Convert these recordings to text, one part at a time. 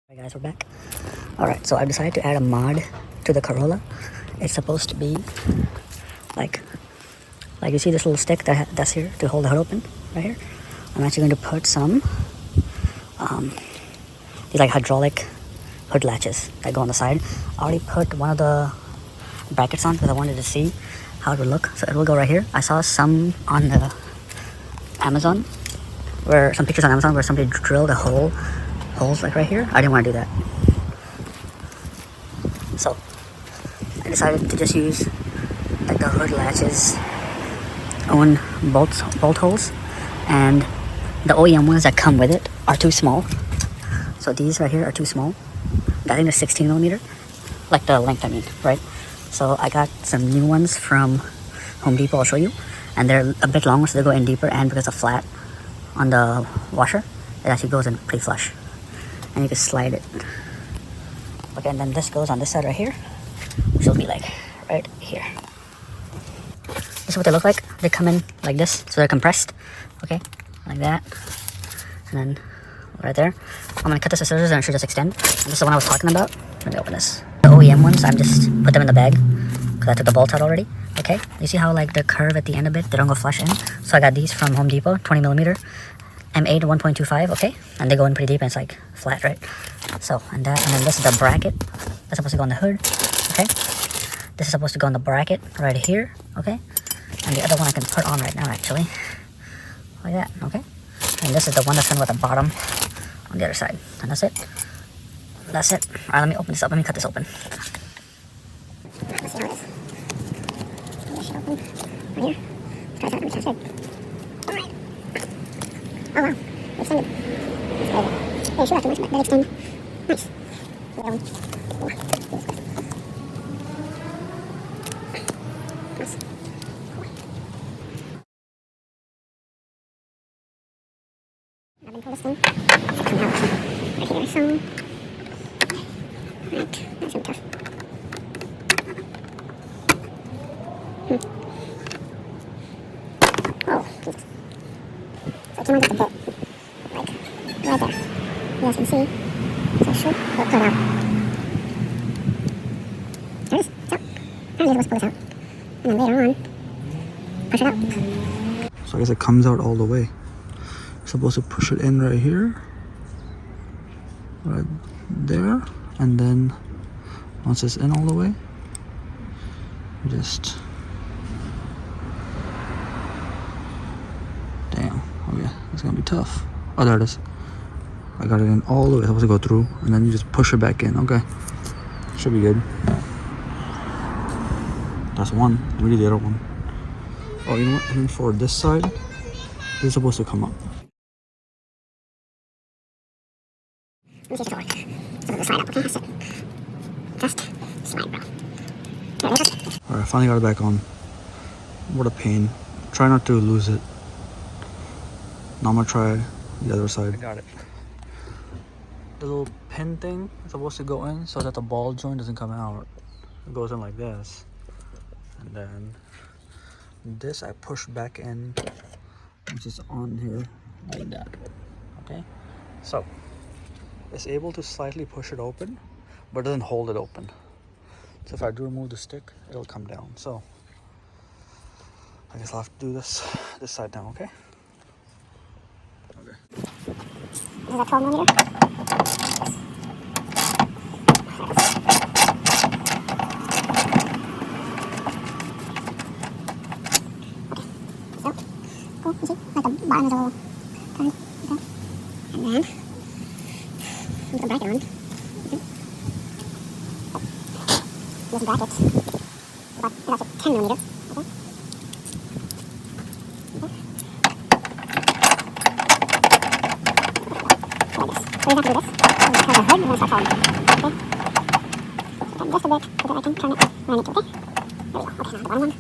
Alright guys, we're back. Alright, so I've decided to add a mod to the Corolla. It's supposed to be like you see this little stick that's here to hold the hood open, right here. I'm actually going to put some these like hydraulic hood latches that go on the side. I already put one of the brackets on because I wanted to see how it would look. So it will go right here. I saw some on the Amazon, some pictures on Amazon where somebody drilled a holes like right here. I didn't want to do that, so I decided to just use like the hood latches own bolt holes, and the OEM ones that come with it are too small. So these right here are too small. I think they're 16 millimeter, like the length I mean, right? So I got some new ones from Home Depot. I'll show you, and they're a bit longer, so they go in deeper, and because of flat on the washer, it actually goes in pretty flush, and you can slide it. Okay, and then this goes on this side right here, which will be like right here. This is what they look like. They come in like this, so they're compressed. Okay, like that, and then right there. I'm gonna cut this with scissors and it should just extend. And this is the one I was talking about. Let me open this. The OEM ones, I'm just put them in the bag because I took the bolts out already. Okay, you see how like the curve at the end of it, they don't go flush in. So I got these from Home Depot, 20 millimeter, M8 1.25. Okay, and they go in pretty deep and it's like flat, right? So and then this is the bracket that's supposed to go on the hood. Okay, this is supposed to go on the bracket right here. Okay, and the other one I can put on right now actually, like that. Okay, and this is the one that's going to go at the bottom on the other side, and that's it. That's it. All right, let me open this up. Let me cut this open. Let's see how it is. This should open right here. Try that. Let me test it. All right. Oh wow, it extended. They should have too much, but they extend. Nice. The other one. Nice. I've been pull this thing. Come out right here. So. Right, that's gonna be tough. Oh, Jesus. So it came out just a bit, like, right there. You guys can see. So I should pull it out. There it is. So, now you're supposed to pull this out. And then later on, push it out. So I guess it comes out all the way. You're supposed to push it in right here. Right there. And then once it's in all the way, just damn. Okay, it's gonna be tough. Oh, there it is. I got it in all the way. It's supposed to go through, and then you just push it back in. Okay, should be good. That's one. We need the other one. Oh, you know what? And then for this side, this is supposed to come up. Let me see if it's slide up, okay? That's it. Just slide, bro. There it is. Alright, finally got it back on. What a pain. Try not to lose it. Now I'm gonna try the other side. I got it. The little pin thing is supposed to go in so that the ball joint doesn't come out. It goes in like this. And then this I push back in, which is on here like that. Okay? So it's able to slightly push it open, but it doesn't hold it open. So if I do remove the stick, it'll come down. So I guess I'll have to do this side now, okay? Okay. Is that 12 millimeter? Cool, you see? Like the bottom is a little turned, okay? And then put the bracket on. Okay. This bracket, that's a 10 millimeter, okay? Okay. Like this. So you have to do this. So you have the hood and then start falling. Okay? So just a bit so that I can turn it where I need to, okay? There we go. Okay, now the bottom one.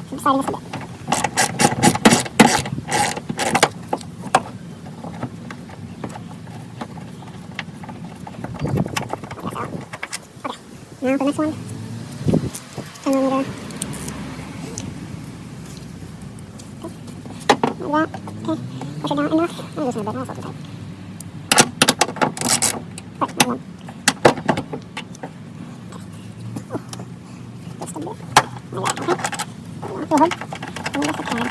Sliding this a bit. Now the next one, 10 millimeter. that. Okay. Push it down enough. I'm just gonna bit. That's all right, hold on. Just a bit. Like that, okay? Go ahead. And just a tad.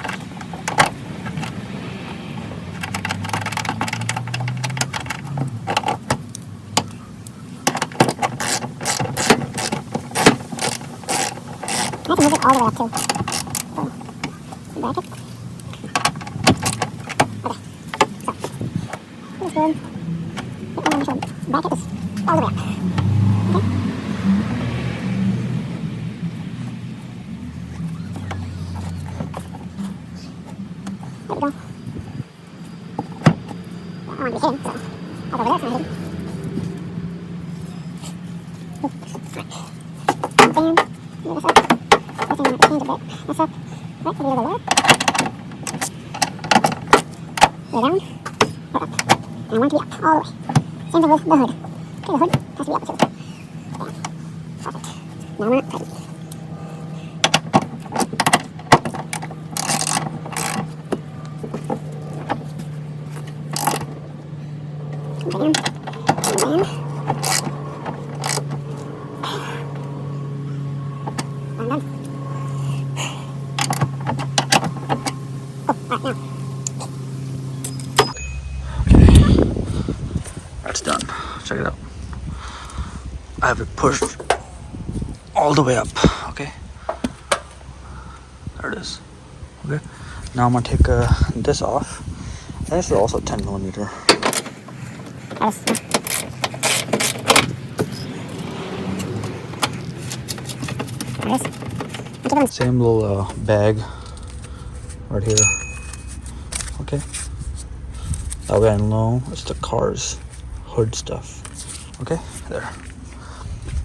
I can move it all the way up too. So, bracket. Okay. So, here's good. Hit on the shoulder. Bracket is all the way up. Okay. There we go. Well, I want to be hidden, so I'll go over there, it's not hidden. Bam. Move this up. I think I might change a bit. This up. Right, so we go lower. Go down. Or up. And I want it to be up all the way. Same thing with the hood. Okay, the hood has to be up too. Bam. Perfect. Now I'm ready. Bam. Bam. I'm done. Oh, alright, now. That's done. Check it out. I have it pushed all the way up. Okay. There it is. Okay. Now I'm gonna take this off. And this is also 10 millimeter. Same little bag right here. Okay. That way I know it's the car's hood stuff. Okay, there.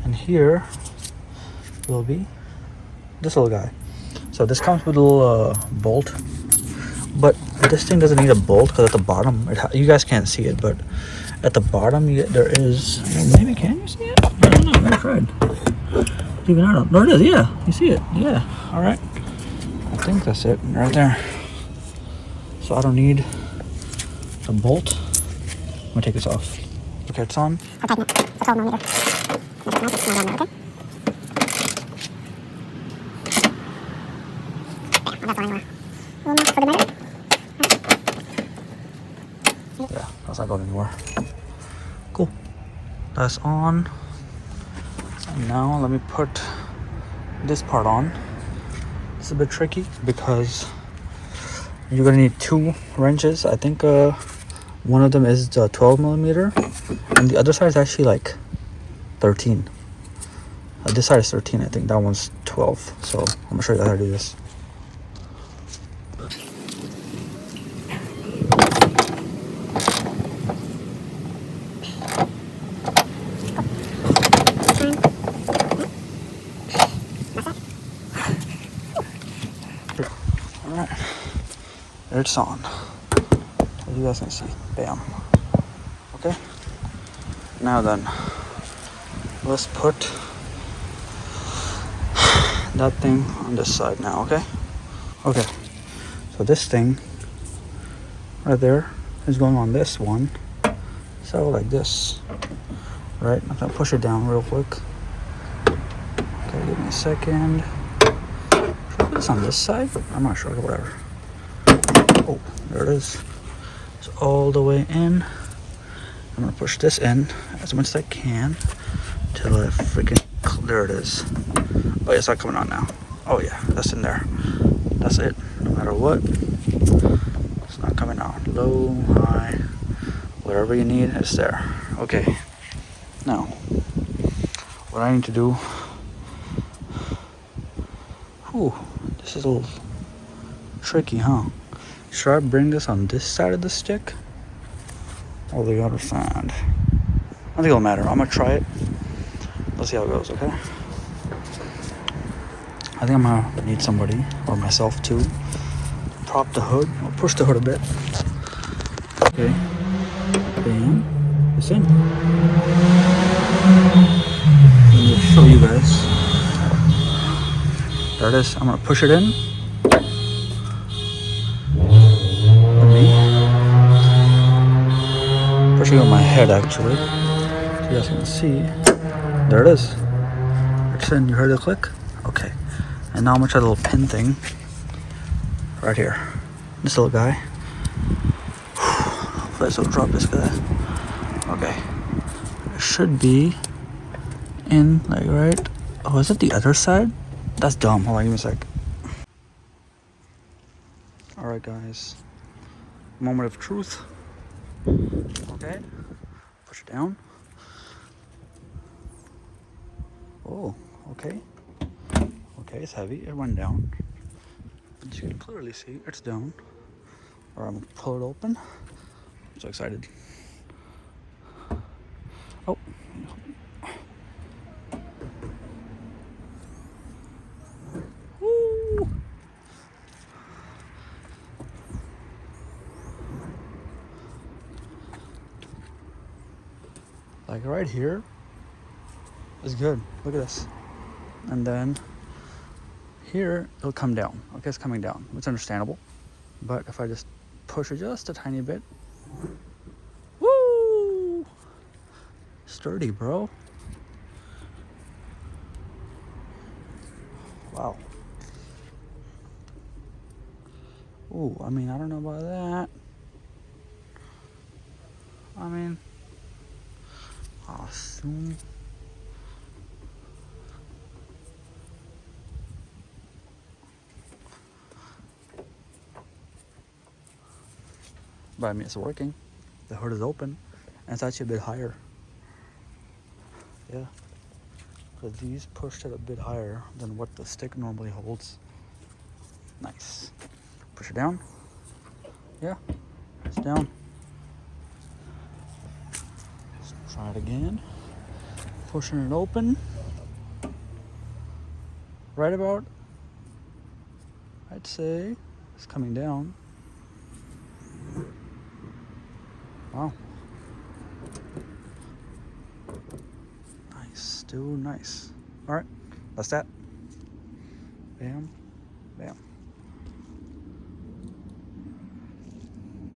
And here will be this little guy. So this comes with a little bolt, but this thing doesn't need a bolt because at the bottom, you guys can't see it, but at the bottom there is, maybe can you see it? I don't know, I tried. Even I don't, there it is, yeah, you see it, yeah, all right. I think that's it, right there. So I don't need a bolt. I'm gonna take this off. Okay, it's on. I'm tighten it. It's a 12 millimeter. Make it nice and snug on there, okay? Bam, I'll go anywhere. A little more for good measure. Yeah, that's not going anywhere. Cool. That's on. And now let me put this part on. It's a bit tricky because you're gonna need 2 wrenches. I think one of them is the 12 millimeter and the other side is actually like 13. This side is 13, I think. That one's 12. So I'm gonna show you how to do this. Alright, it's on. As you guys can see, bam. Okay, now then, let's put that thing on this side now, okay? Okay, so this thing right there is going on this one. So like this, right? I'm gonna push it down real quick. Okay, give me a second. Should I put this on this side? I'm not sure, whatever. Oh, there it is. It's all the way in. I'm gonna push this in as much as I can till I freaking, there it is. Oh, it's not coming on now. Oh yeah, that's in there. That's it. No matter what, it's not coming on. Low, high, whatever you need, it's there. Okay. Now, what I need to do. Whew, this is a little tricky, huh? Should I bring this on this side of the stick or the other side? I think it'll matter. I'm gonna try it. Let's see how it goes, okay? I think I'm gonna need somebody, or myself too, prop the hood, or push the hood a bit. Okay. Bam. It's in. Let me show you guys. There it is. I'm gonna push it in. pushing on my head actually. So you guys can see. There it is. It's in. You heard the click? Okay. And now I'm gonna try the little pin thing right here. This little guy. Hopefully I don't drop this guy. Okay. It should be in like right. Oh, is it the other side? That's dumb. Hold on, give me a sec. Alright guys. Moment of truth. Okay. Push it down. Oh, okay. Okay, it's heavy. It went down. As you can clearly see, it's down. Or I'm gonna pull it open. I'm so excited. Oh. Woo. Like right here is good. Look at this. And then here it'll come down. Okay, it's coming down. It's understandable. But if I just push it just a tiny bit. Woo! Sturdy, bro. Wow. Ooh, I mean, I don't know about that. I mean, I'll assume. But I mean, it's working. The hood is open, and it's actually a bit higher. Yeah. Because these pushed it a bit higher than what the stick normally holds. Nice. Push it down. Yeah, it's down. Let's try it again. Pushing it open. Right about, I'd say, it's coming down. Wow. Nice, still nice. All right, that's that. Bam, bam.